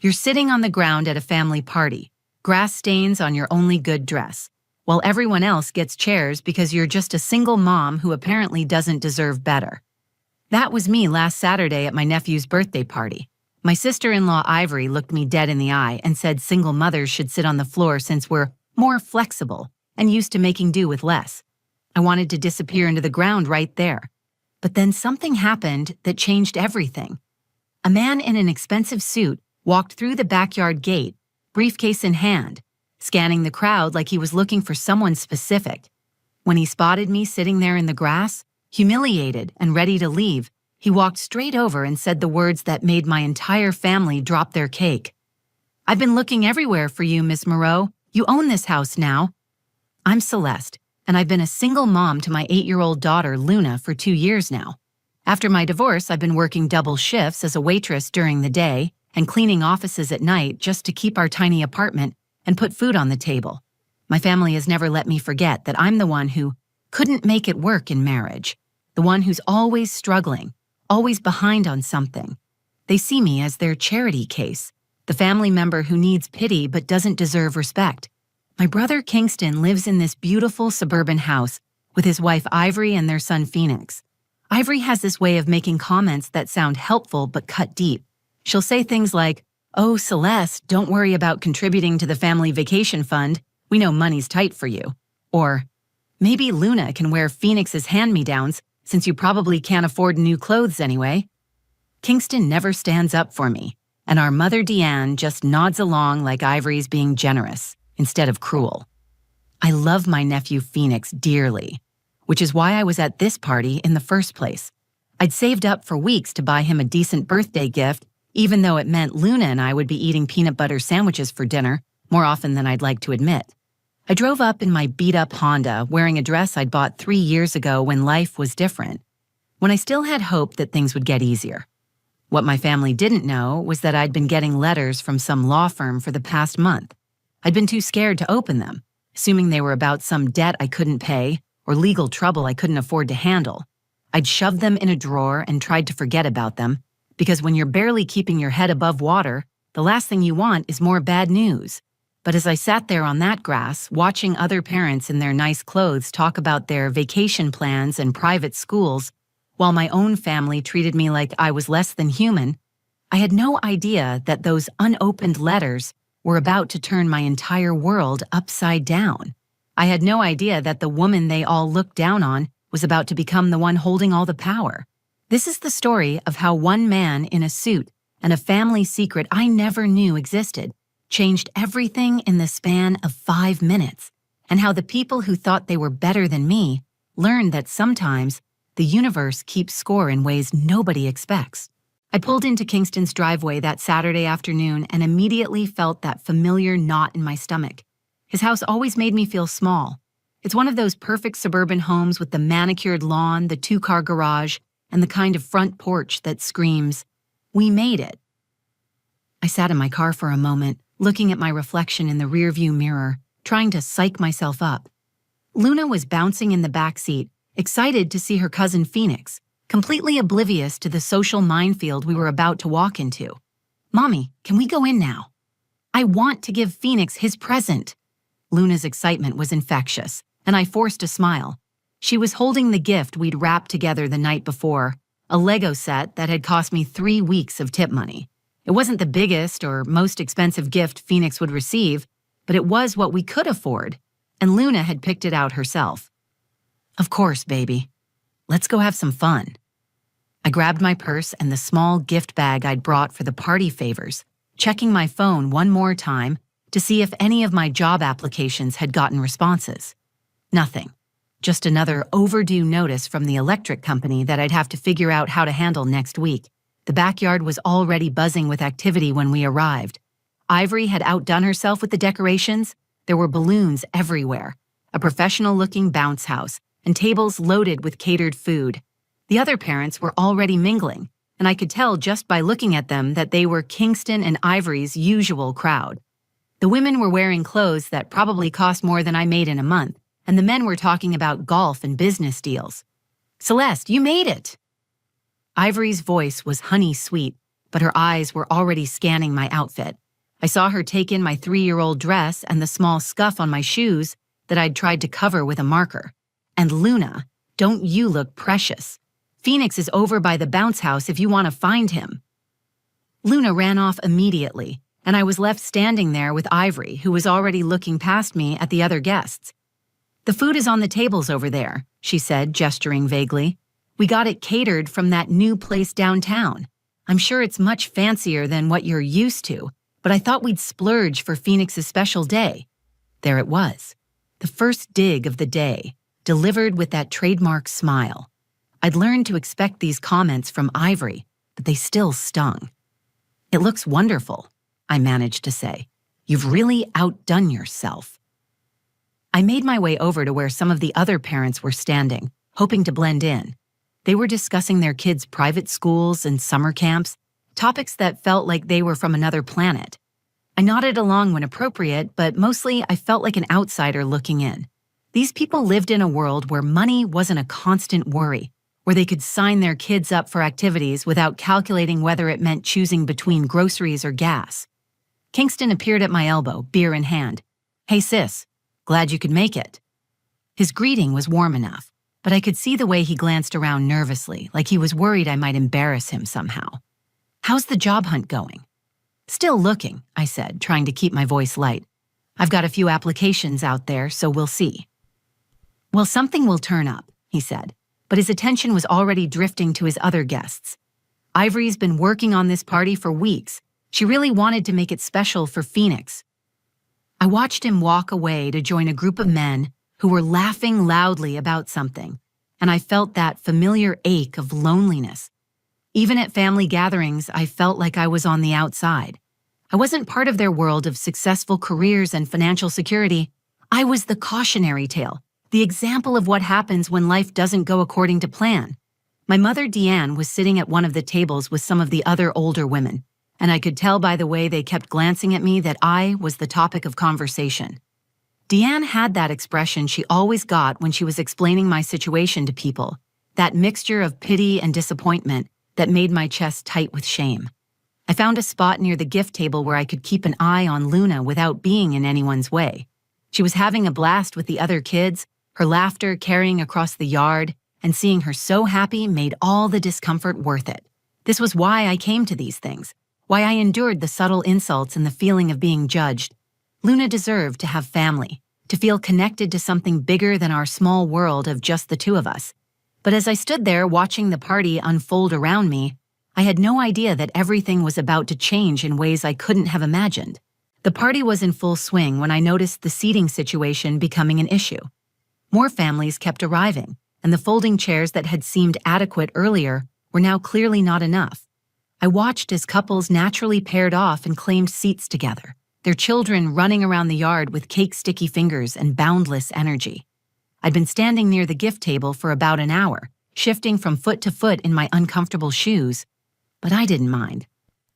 You're sitting on the ground at a family party, grass stains on your only good dress, while everyone else gets chairs because you're just a single mom who apparently doesn't deserve better. That was me last Saturday at my nephew's birthday party. My sister-in-law Ivory looked me dead in the eye and said single mothers should sit on the floor since we're more flexible and used to making do with less. I wanted to disappear into the ground right there. But then something happened that changed everything. A man in an expensive suit walked through the backyard gate, briefcase in hand, scanning the crowd like he was looking for someone specific. When he spotted me sitting there in the grass, humiliated and ready to leave, he walked straight over and said the words that made my entire family drop their cake. "I've been looking everywhere for you, Miss Moreau. You own this house now." I'm Celeste, and I've been a single mom to my 8-year-old daughter, Luna, for 2 years now. After my divorce, I've been working double shifts as a waitress during the day and cleaning offices at night just to keep our tiny apartment and put food on the table. My family has never let me forget that I'm the one who couldn't make it work in marriage, the one who's always struggling, always behind on something. They see me as their charity case, the family member who needs pity but doesn't deserve respect. My brother Kingston lives in this beautiful suburban house with his wife Ivory and their son Phoenix. Ivory has this way of making comments that sound helpful but cut deep. She'll say things like, "Oh, Celeste, don't worry about contributing to the family vacation fund. We know money's tight for you." Or, "Maybe Luna can wear Phoenix's hand-me-downs since you probably can't afford new clothes anyway." Kingston never stands up for me, and our mother Deanne just nods along like Ivory's being generous instead of cruel. I love my nephew Phoenix dearly, which is why I was at this party in the first place. I'd saved up for weeks to buy him a decent birthday gift, even though it meant Luna and I would be eating peanut butter sandwiches for dinner more often than I'd like to admit. I drove up in my beat-up Honda, wearing a dress I'd bought 3 years ago when life was different, when I still had hope that things would get easier. What my family didn't know was that I'd been getting letters from some law firm for the past month. I'd been too scared to open them, assuming they were about some debt I couldn't pay or legal trouble I couldn't afford to handle. I'd shoved them in a drawer and tried to forget about them, because when you're barely keeping your head above water, the last thing you want is more bad news. But as I sat there on that grass, watching other parents in their nice clothes talk about their vacation plans and private schools, while my own family treated me like I was less than human, I had no idea that those unopened letters were about to turn my entire world upside down. I had no idea that the woman they all looked down on was about to become the one holding all the power. This is the story of how one man in a suit and a family secret I never knew existed changed everything in the span of 5 minutes, and how the people who thought they were better than me learned that sometimes the universe keeps score in ways nobody expects. I pulled into Kingston's driveway that Saturday afternoon and immediately felt that familiar knot in my stomach. His house always made me feel small. It's one of those perfect suburban homes with the manicured lawn, the 2-car garage, and the kind of front porch that screams, "We made it." I sat in my car for a moment, looking at my reflection in the rearview mirror, trying to psych myself up. Luna was bouncing in the back seat, excited to see her cousin Phoenix, completely oblivious to the social minefield we were about to walk into. "Mommy, can we go in now? I want to give Phoenix his present." Luna's excitement was infectious, and I forced a smile. She was holding the gift we'd wrapped together the night before, a Lego set that had cost me 3 weeks of tip money. It wasn't the biggest or most expensive gift Phoenix would receive, but it was what we could afford, and Luna had picked it out herself. "Of course, baby. Let's go have some fun." I grabbed my purse and the small gift bag I'd brought for the party favors, checking my phone one more time to see if any of my job applications had gotten responses. Nothing. Just another overdue notice from the electric company that I'd have to figure out how to handle next week. The backyard was already buzzing with activity when we arrived. Ivory had outdone herself with the decorations. There were balloons everywhere, a professional-looking bounce house, and tables loaded with catered food. The other parents were already mingling, and I could tell just by looking at them that they were Kingston and Ivory's usual crowd. The women were wearing clothes that probably cost more than I made in a month, and the men were talking about golf and business deals. "Celeste, you made it!" Ivory's voice was honey sweet, but her eyes were already scanning my outfit. I saw her take in my 3-year-old dress and the small scuff on my shoes that I'd tried to cover with a marker. And Luna, don't you look precious? Phoenix is over by the bounce house if you want to find him. Luna ran off immediately, and I was left standing there with Ivory, who was already looking past me at the other guests. The food is on the tables over there, she said, gesturing vaguely. We got it catered from that new place downtown. I'm sure it's much fancier than what you're used to, but I thought we'd splurge for Phoenix's special day. There it was, the first dig of the day, delivered with that trademark smile. I'd learned to expect these comments from Ivory, but they still stung. It looks wonderful, I managed to say. You've really outdone yourself. I made my way over to where some of the other parents were standing, hoping to blend in. They were discussing their kids' private schools and summer camps, topics that felt like they were from another planet. I nodded along when appropriate, but mostly I felt like an outsider looking in. These people lived in a world where money wasn't a constant worry, where they could sign their kids up for activities without calculating whether it meant choosing between groceries or gas. Kingston appeared at my elbow, beer in hand. Hey sis, glad you could make it. His greeting was warm enough, but I could see the way he glanced around nervously, like he was worried I might embarrass him somehow. How's the job hunt going? Still looking, I said, trying to keep my voice light. I've got a few applications out there, so we'll see. Well, something will turn up, he said, but his attention was already drifting to his other guests. Ivory's been working on this party for weeks. She really wanted to make it special for Phoenix. I watched him walk away to join a group of men who were laughing loudly about something, and I felt that familiar ache of loneliness. Even at family gatherings, I felt like I was on the outside. I wasn't part of their world of successful careers and financial security. I was the cautionary tale, the example of what happens when life doesn't go according to plan. My mother, Deanne, was sitting at one of the tables with some of the other older women, and I could tell by the way they kept glancing at me that I was the topic of conversation. Deanne had that expression she always got when she was explaining my situation to people, that mixture of pity and disappointment that made my chest tight with shame. I found a spot near the gift table where I could keep an eye on Luna without being in anyone's way. She was having a blast with the other kids, her laughter carrying across the yard, and seeing her so happy made all the discomfort worth it. This was why I came to these things, why I endured the subtle insults and the feeling of being judged. Luna deserved to have family, to feel connected to something bigger than our small world of just the two of us. But as I stood there watching the party unfold around me, I had no idea that everything was about to change in ways I couldn't have imagined. The party was in full swing when I noticed the seating situation becoming an issue. More families kept arriving, and the folding chairs that had seemed adequate earlier were now clearly not enough. I watched as couples naturally paired off and claimed seats together, their children running around the yard with cake-sticky fingers and boundless energy. I'd been standing near the gift table for about an hour, shifting from foot to foot in my uncomfortable shoes, but I didn't mind.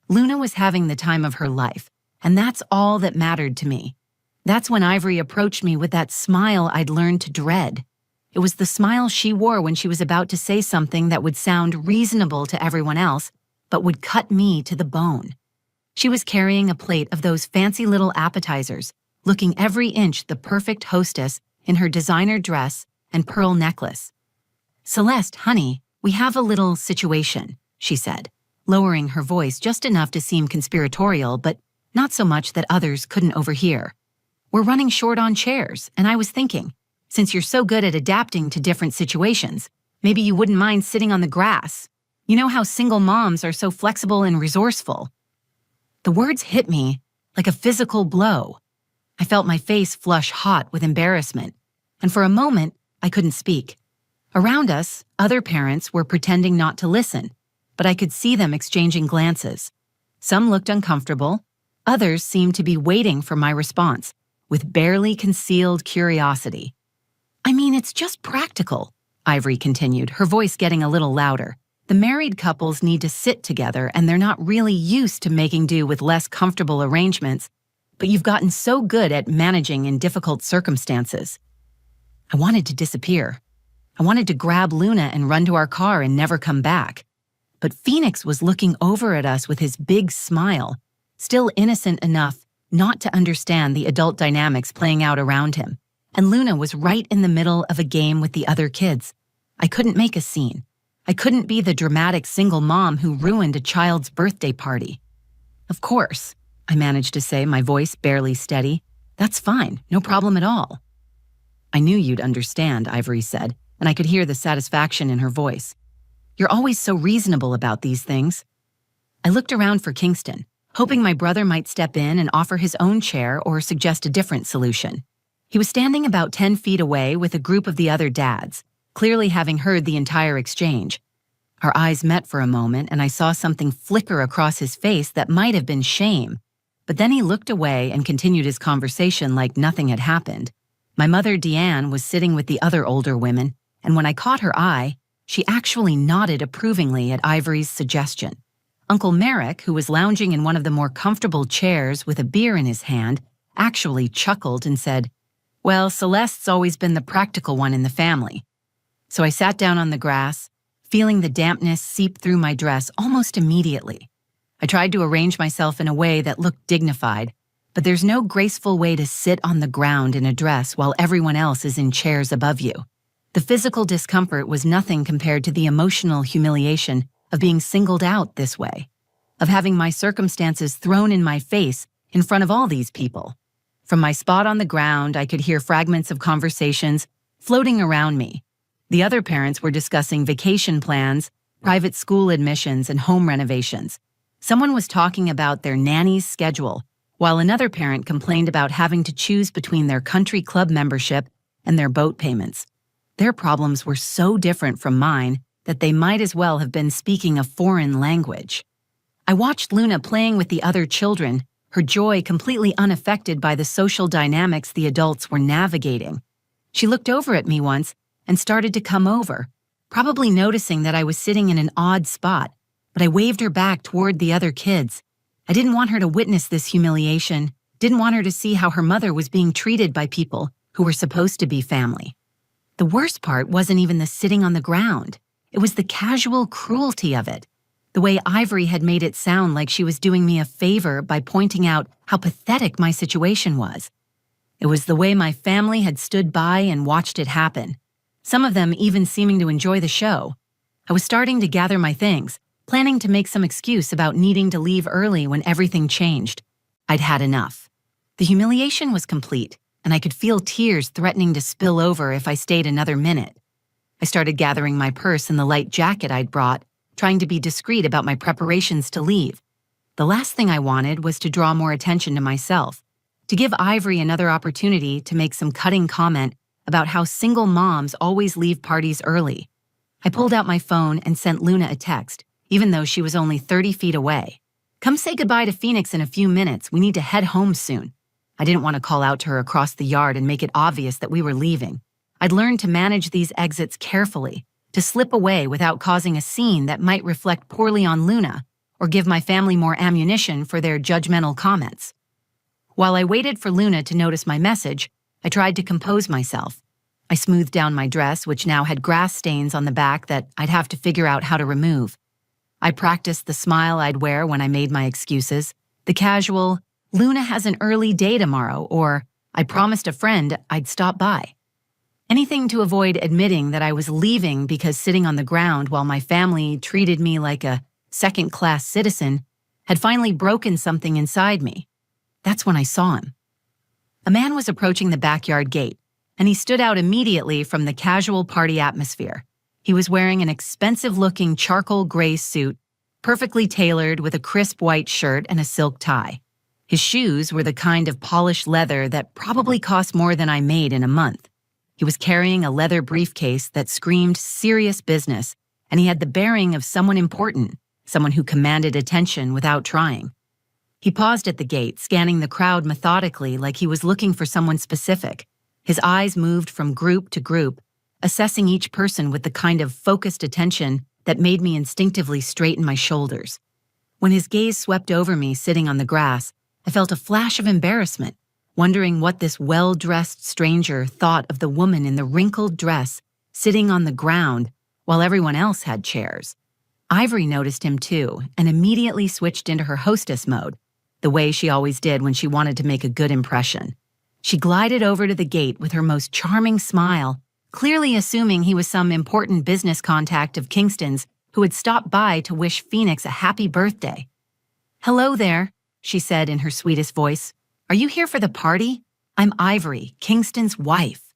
Luna was having the time of her life, and that's all that mattered to me. That's when Ivory approached me with that smile I'd learned to dread. It was the smile she wore when she was about to say something that would sound reasonable to everyone else, but would cut me to the bone. She was carrying a plate of those fancy little appetizers, looking every inch the perfect hostess in her designer dress and pearl necklace. "Celeste, honey, we have a little situation," she said, lowering her voice just enough to seem conspiratorial, but not so much that others couldn't overhear. "We're running short on chairs, and I was thinking, since you're so good at adapting to different situations, maybe you wouldn't mind sitting on the grass. You know how single moms are so flexible and resourceful." The words hit me like a physical blow. I felt my face flush hot with embarrassment, and for a moment, I couldn't speak. Around us, other parents were pretending not to listen, but I could see them exchanging glances. Some looked uncomfortable, others seemed to be waiting for my response, with barely concealed curiosity. "I mean, it's just practical," Ivory continued, her voice getting a little louder. "The married couples need to sit together, and they're not really used to making do with less comfortable arrangements, but you've gotten so good at managing in difficult circumstances." I wanted to disappear. I wanted to grab Luna and run to our car and never come back. but Phoenix was looking over at us with his big smile, still innocent enough not to understand the adult dynamics playing out around him. And Luna was right in the middle of a game with the other kids. I couldn't make a scene. I couldn't be the dramatic single mom who ruined a child's birthday party. "Of course," I managed to say, my voice barely steady. "That's fine, no problem at all." "I knew you'd understand," Ivory said, and I could hear the satisfaction in her voice. "You're always so reasonable about these things." I looked around for Kingston, hoping my brother might step in and offer his own chair or suggest a different solution. He was standing about 10 feet away with a group of the other dads, clearly having heard the entire exchange. Our eyes met for a moment, and I saw something flicker across his face that might have been shame. But then he looked away and continued his conversation like nothing had happened. My mother, Deanne, was sitting with the other older women, and when I caught her eye, she actually nodded approvingly at Ivory's suggestion. Uncle Merrick, who was lounging in one of the more comfortable chairs with a beer in his hand, actually chuckled and said, "Well, Celeste's always been the practical one in the family." So I sat down on the grass, feeling the dampness seep through my dress almost immediately. I tried to arrange myself in a way that looked dignified, but there's no graceful way to sit on the ground in a dress while everyone else is in chairs above you. The physical discomfort was nothing compared to the emotional humiliation of being singled out this way, of having my circumstances thrown in my face in front of all these people. From my spot on the ground, I could hear fragments of conversations floating around me. The other parents were discussing vacation plans, private school admissions, and home renovations. Someone was talking about their nanny's schedule, while another parent complained about having to choose between their country club membership and their boat payments. Their problems were so different from mine that they might as well have been speaking a foreign language. I watched Luna playing with the other children, her joy completely unaffected by the social dynamics the adults were navigating. She looked over at me once and started to come over, probably noticing that I was sitting in an odd spot, but I waved her back toward the other kids. I didn't want her to witness this humiliation, didn't want her to see how her mother was being treated by people who were supposed to be family. The worst part wasn't even the sitting on the ground. It was the casual cruelty of it, the way Ivory had made it sound like she was doing me a favor by pointing out how pathetic my situation was. It was the way my family had stood by and watched it happen, some of them even seeming to enjoy the show. I was starting to gather my things, planning to make some excuse about needing to leave early when everything changed. I'd had enough. The humiliation was complete, and I could feel tears threatening to spill over if I stayed another minute. I started gathering my purse and the light jacket I'd brought, trying to be discreet about my preparations to leave. The last thing I wanted was to draw more attention to myself, to give Ivory another opportunity to make some cutting comment about how single moms always leave parties early. I pulled out my phone and sent Luna a text, even though she was only 30 feet away. "Come say goodbye to Phoenix in a few minutes. We need to head home soon." I didn't want to call out to her across the yard and make it obvious that we were leaving. I'd learned to manage these exits carefully, to slip away without causing a scene that might reflect poorly on Luna or give my family more ammunition for their judgmental comments. While I waited for Luna to notice my message, I tried to compose myself. I smoothed down my dress, which now had grass stains on the back that I'd have to figure out how to remove. I practiced the smile I'd wear when I made my excuses, the casual, "Luna has an early day tomorrow," or "I promised a friend I'd stop by." Anything to avoid admitting that I was leaving because sitting on the ground while my family treated me like a second-class citizen had finally broken something inside me. That's when I saw him. A man was approaching the backyard gate, and he stood out immediately from the casual party atmosphere. He was wearing an expensive-looking charcoal gray suit, perfectly tailored with a crisp white shirt and a silk tie. His shoes were the kind of polished leather that probably cost more than I made in a month. He was carrying a leather briefcase that screamed serious business, and he had the bearing of someone important, someone who commanded attention without trying. He paused at the gate, scanning the crowd methodically like he was looking for someone specific. His eyes moved from group to group, assessing each person with the kind of focused attention that made me instinctively straighten my shoulders. When his gaze swept over me sitting on the grass, I felt a flash of embarrassment, wondering what this well-dressed stranger thought of the woman in the wrinkled dress sitting on the ground while everyone else had chairs. Ivory noticed him too and immediately switched into her hostess mode, the way she always did when she wanted to make a good impression. She glided over to the gate with her most charming smile, clearly assuming he was some important business contact of Kingston's who had stopped by to wish Phoenix a happy birthday. "Hello there," she said in her sweetest voice. "Are you here for the party? I'm Ivory, Kingston's wife."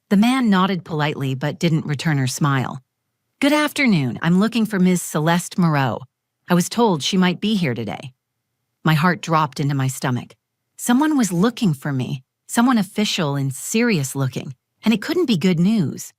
The man nodded politely but didn't return her smile. "Good afternoon. I'm looking for Ms. Celeste Moreau. I was told she might be here today." My heart dropped into my stomach. Someone was looking for me, someone official and serious looking, and it couldn't be good news.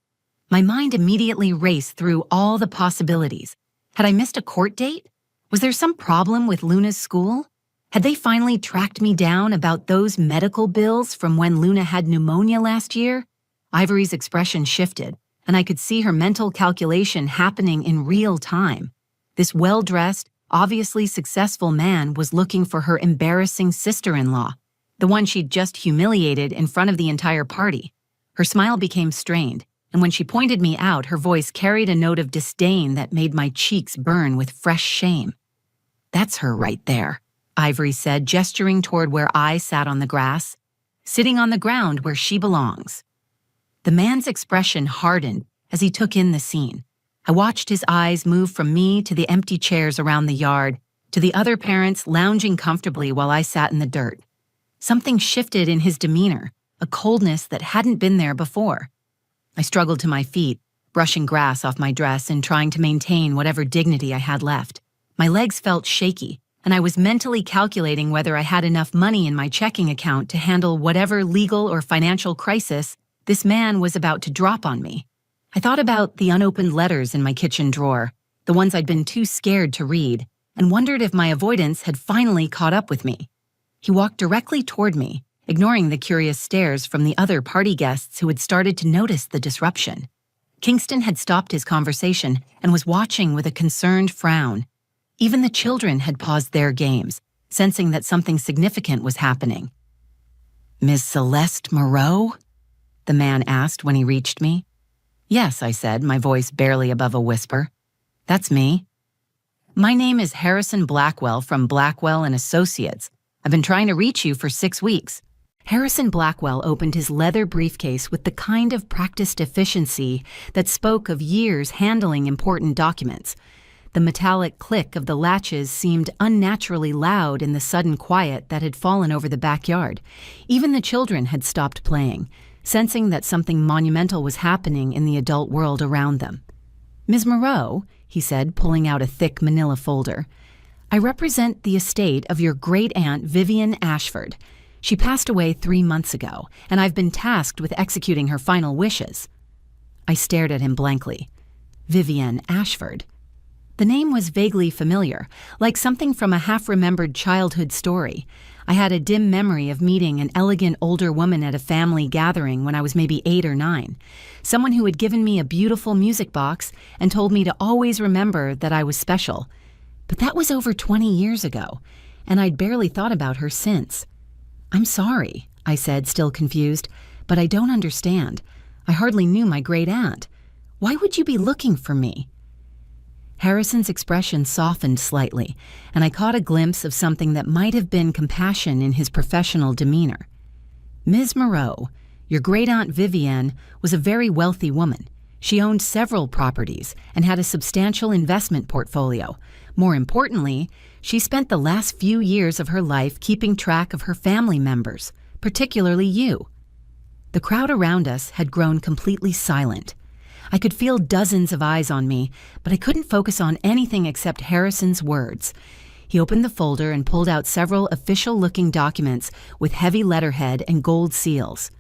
My mind immediately raced through all the possibilities. Had I missed a court date? Was there some problem with Luna's school? Had they finally tracked me down about those medical bills from when Luna had pneumonia last year? Ivory's expression shifted, and I could see her mental calculation happening in real time. This well-dressed, obviously successful man was looking for her embarrassing sister-in-law, the one she'd just humiliated in front of the entire party. Her smile became strained, and when she pointed me out, her voice carried a note of disdain that made my cheeks burn with fresh shame. "That's her right there," Ivory said, gesturing toward where I sat on the grass, "sitting on the ground where she belongs." The man's expression hardened as he took in the scene. I watched his eyes move from me to the empty chairs around the yard, to the other parents lounging comfortably while I sat in the dirt. Something shifted in his demeanor, a coldness that hadn't been there before. I struggled to my feet, brushing grass off my dress and trying to maintain whatever dignity I had left. My legs felt shaky, and I was mentally calculating whether I had enough money in my checking account to handle whatever legal or financial crisis this man was about to drop on me. I thought about the unopened letters in my kitchen drawer, the ones I'd been too scared to read, and wondered if my avoidance had finally caught up with me. He walked directly toward me, ignoring the curious stares from the other party guests who had started to notice the disruption. Kingston had stopped his conversation and was watching with a concerned frown. Even the children had paused their games, sensing that something significant was happening. "Miss Celeste Moreau?" the man asked when he reached me. "Yes," I said, my voice barely above a whisper. "That's me." "My name is Harrison Blackwell from Blackwell and Associates. I've been trying to reach you for 6 weeks." Harrison Blackwell opened his leather briefcase with the kind of practiced efficiency that spoke of years handling important documents. The metallic click of the latches seemed unnaturally loud in the sudden quiet that had fallen over the backyard. Even the children had stopped playing, sensing that something monumental was happening in the adult world around them. "Ms. Moreau," he said, pulling out a thick manila folder, "I represent the estate of your great-aunt Vivian Ashford. She passed away 3 months ago, and I've been tasked with executing her final wishes." I stared at him blankly. Vivian Ashford. The name was vaguely familiar, like something from a half-remembered childhood story. I had a dim memory of meeting an elegant older woman at a family gathering when I was maybe 8 or 9, someone who had given me a beautiful music box and told me to always remember that I was special. But that was over 20 years ago, and I'd barely thought about her since. "I'm sorry," I said, still confused, "but I don't understand. I hardly knew my great-aunt. Why would you be looking for me?" Harrison's expression softened slightly, and I caught a glimpse of something that might have been compassion in his professional demeanor. "Ms. Moreau, your great-aunt Vivienne was a very wealthy woman. She owned several properties and had a substantial investment portfolio. More importantly, she spent the last few years of her life keeping track of her family members, particularly you." The crowd around us had grown completely silent. I could feel dozens of eyes on me, but I couldn't focus on anything except Harrison's words. He opened the folder and pulled out several official-looking documents with heavy letterhead and gold seals.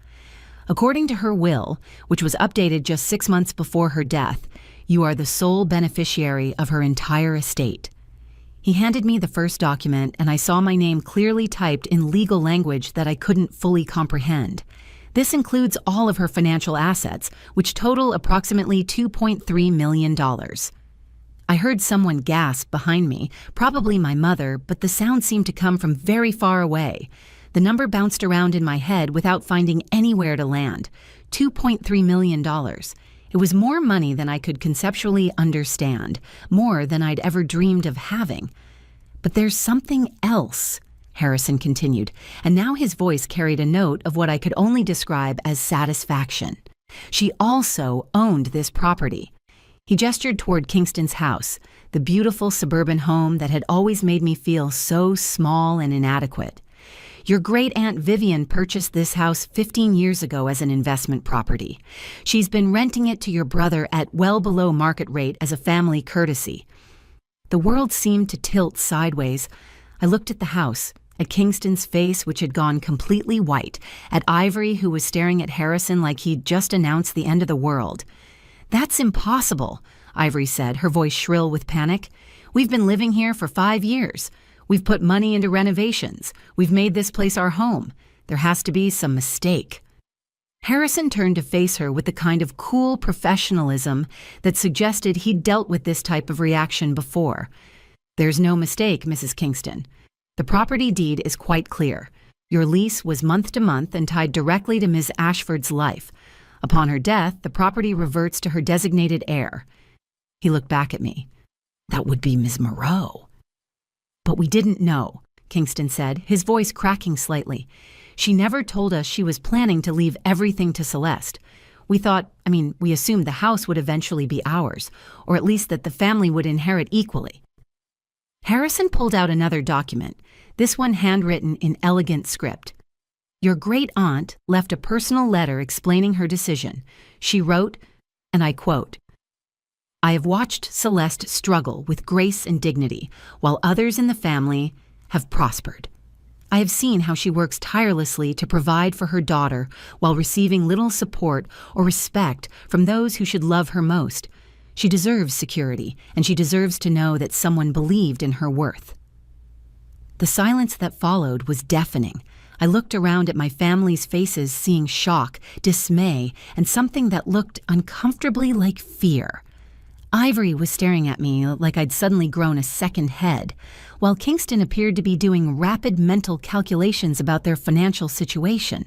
"According to her will, which was updated just 6 months before her death, you are the sole beneficiary of her entire estate." He handed me the first document, and I saw my name clearly typed in legal language that I couldn't fully comprehend. This includes all of her financial assets, which total approximately $2.3 million. I heard someone gasp behind me, probably my mother, but the sound seemed to come from very far away. The number bounced around in my head without finding anywhere to land. $2.3 million. It was more money than I could conceptually understand, more than I'd ever dreamed of having. But there's something else, Harrison continued, and now his voice carried a note of what I could only describe as satisfaction. She also owned this property. He gestured toward Kingston's house, the beautiful suburban home that had always made me feel so small and inadequate. Your great-aunt Vivian purchased this house 15 years ago as an investment property. She's been renting it to your brother at well below market rate as a family courtesy. The world seemed to tilt sideways. I looked at the house, at Kingston's face, which had gone completely white, at Ivory, who was staring at Harrison like he'd just announced the end of the world. "That's impossible," Ivory said, her voice shrill with panic. "We've been living here for 5 years. We've put money into renovations. We've made this place our home. There has to be some mistake." Harrison turned to face her with the kind of cool professionalism that suggested he'd dealt with this type of reaction before. "There's no mistake, Mrs. Kingston. The property deed is quite clear. Your lease was month to month and tied directly to Ms. Ashford's life. Upon her death, the property reverts to her designated heir." He looked back at me. "That would be Ms. Moreau." "But we didn't know," Kingston said, his voice cracking slightly. "She never told us she was planning to leave everything to Celeste. We assumed the house would eventually be ours, or at least that the family would inherit equally." Harrison pulled out another document, this one handwritten in elegant script. "Your great-aunt left a personal letter explaining her decision. She wrote, and I quote, 'I have watched Celeste struggle with grace and dignity, while others in the family have prospered. I have seen how she works tirelessly to provide for her daughter while receiving little support or respect from those who should love her most. She deserves security, and she deserves to know that someone believed in her worth.'" The silence that followed was deafening. I looked around at my family's faces, seeing shock, dismay, and something that looked uncomfortably like fear. Ivory was staring at me like I'd suddenly grown a second head, while Kingston appeared to be doing rapid mental calculations about their financial situation.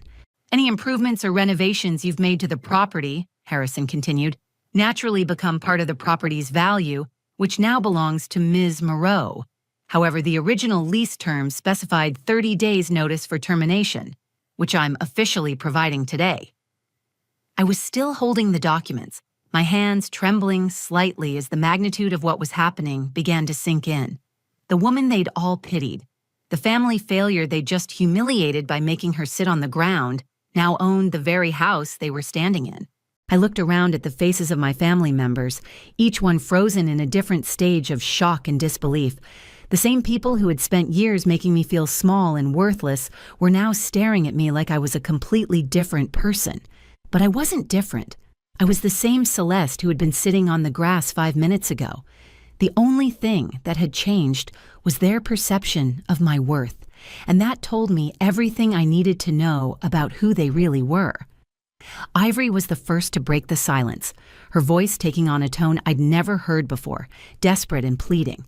"Any improvements or renovations you've made to the property," Harrison continued, "naturally become part of the property's value, which now belongs to Ms. Moreau. However, the original lease terms specified 30 days notice for termination, which I'm officially providing today." I was still holding the documents, my hands trembling slightly as the magnitude of what was happening began to sink in. The woman they'd all pitied, the family failure they'd just humiliated by making her sit on the ground, now owned the very house they were standing in. I looked around at the faces of my family members, each one frozen in a different stage of shock and disbelief. The same people who had spent years making me feel small and worthless were now staring at me like I was a completely different person. But I wasn't different. I was the same Celeste who had been sitting on the grass 5 minutes ago. The only thing that had changed was their perception of my worth, and that told me everything I needed to know about who they really were. Ivory was the first to break the silence, her voice taking on a tone I'd never heard before, desperate and pleading.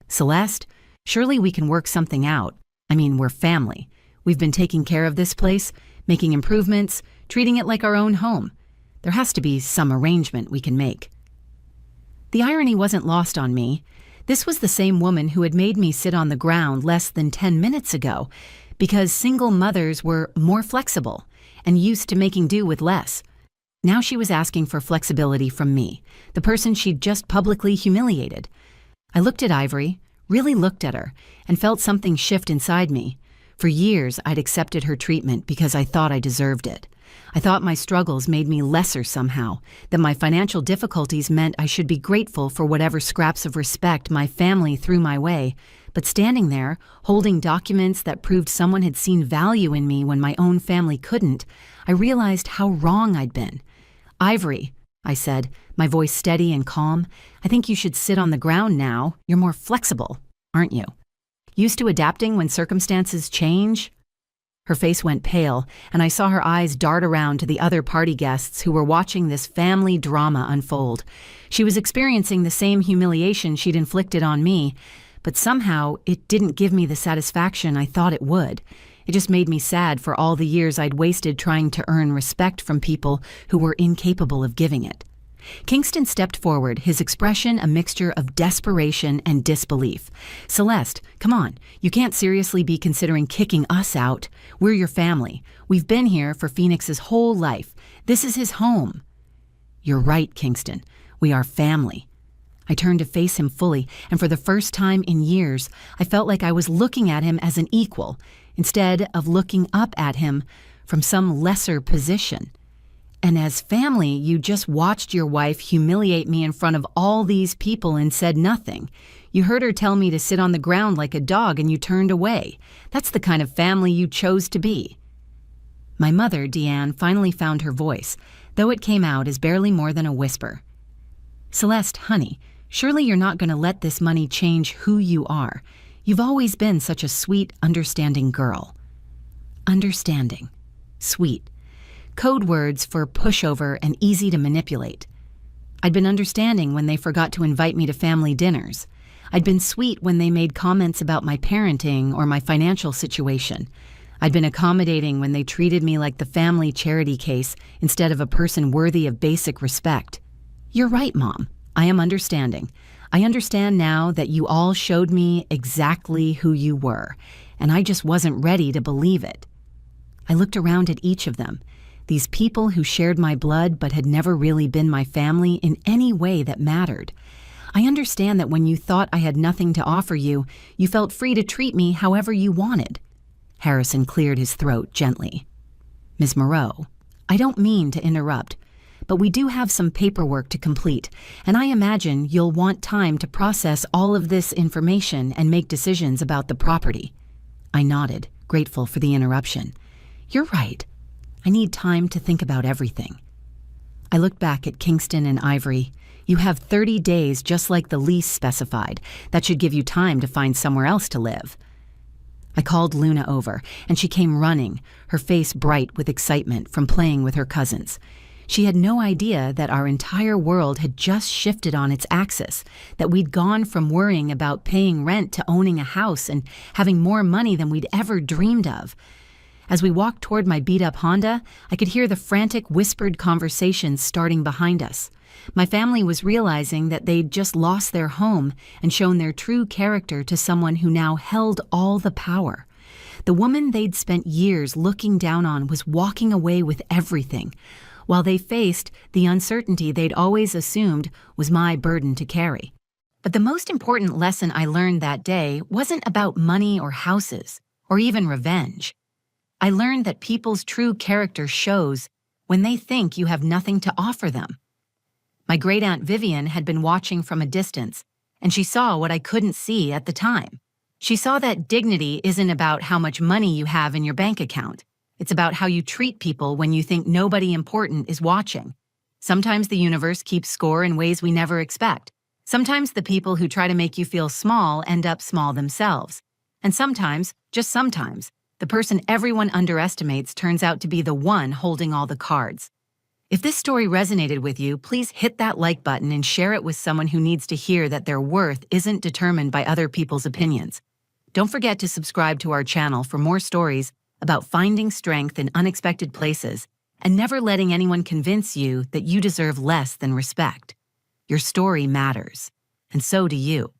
"Celeste, surely we can work something out. We're family. We've been taking care of this place, making improvements, treating it like our own home. There has to be some arrangement we can make." The irony wasn't lost on me. This was the same woman who had made me sit on the ground less than 10 minutes ago, because single mothers were more flexible and used to making do with less. Now she was asking for flexibility from me, the person she'd just publicly humiliated. I looked at Ivory, really looked at her, and felt something shift inside me. For years, I'd accepted her treatment because I thought I deserved it. I thought my struggles made me lesser somehow, that my financial difficulties meant I should be grateful for whatever scraps of respect my family threw my way. But standing there, holding documents that proved someone had seen value in me when my own family couldn't, I realized how wrong I'd been. "Ivory," I said, my voice steady and calm, "I think you should sit on the ground now. You're more flexible, aren't you? Used to adapting when circumstances change?" Her face went pale, and I saw her eyes dart around to the other party guests who were watching this family drama unfold. She was experiencing the same humiliation she'd inflicted on me, but somehow it didn't give me the satisfaction I thought it would. It just made me sad for all the years I'd wasted trying to earn respect from people who were incapable of giving it. Kingston stepped forward, his expression a mixture of desperation and disbelief. Celeste, come on, you can't seriously be considering kicking us out. We're your family. We've been here for Phoenix's whole life. This is his home. You're right, Kingston. We are family. I turned to face him fully, and for the first time in years, I felt like I was looking at him as an equal, instead of looking up at him from some lesser position. And as family, you just watched your wife humiliate me in front of all these people and said nothing. You heard her tell me to sit on the ground like a dog and you turned away. That's the kind of family you chose to be. My mother, Deanne, finally found her voice, though it came out as barely more than a whisper. Celeste, honey, surely you're not going to let this money change who you are. You've always been such a sweet, understanding girl. Understanding. Sweet. Code words for pushover and easy to manipulate. I'd been understanding when they forgot to invite me to family dinners. I'd been sweet when they made comments about my parenting or my financial situation. I'd been accommodating when they treated me like the family charity case instead of a person worthy of basic respect. You're right, Mom. I am understanding. I understand now that you all showed me exactly who you were, and I just wasn't ready to believe it. I looked around at each of them. These people who shared my blood but had never really been my family in any way that mattered. I understand that when you thought I had nothing to offer you, you felt free to treat me however you wanted. Harrison cleared his throat gently. Ms. Moreau, I don't mean to interrupt, but we do have some paperwork to complete, and I imagine you'll want time to process all of this information and make decisions about the property. I nodded, grateful for the interruption. You're right. I need time to think about everything. I looked back at Kingston and Ivory. You have 30 days just like the lease specified. That should give you time to find somewhere else to live. I called Luna over, and she came running, her face bright with excitement from playing with her cousins. She had no idea that our entire world had just shifted on its axis, that we'd gone from worrying about paying rent to owning a house and having more money than we'd ever dreamed of. As we walked toward my beat-up Honda, I could hear the frantic, whispered conversations starting behind us. My family was realizing that they'd just lost their home and shown their true character to someone who now held all the power. The woman they'd spent years looking down on was walking away with everything, while they faced the uncertainty they'd always assumed was my burden to carry. But the most important lesson I learned that day wasn't about money or houses, or even revenge. I learned that people's true character shows when they think you have nothing to offer them. My great-aunt Vivian had been watching from a distance, and she saw what I couldn't see at the time. She saw that dignity isn't about how much money you have in your bank account. It's about how you treat people when you think nobody important is watching. Sometimes the universe keeps score in ways we never expect. Sometimes the people who try to make you feel small end up small themselves. And sometimes, just sometimes, the person everyone underestimates turns out to be the one holding all the cards. If this story resonated with you, please hit that like button and share it with someone who needs to hear that their worth isn't determined by other people's opinions. Don't forget to subscribe to our channel for more stories about finding strength in unexpected places and never letting anyone convince you that you deserve less than respect. Your story matters, and so do you.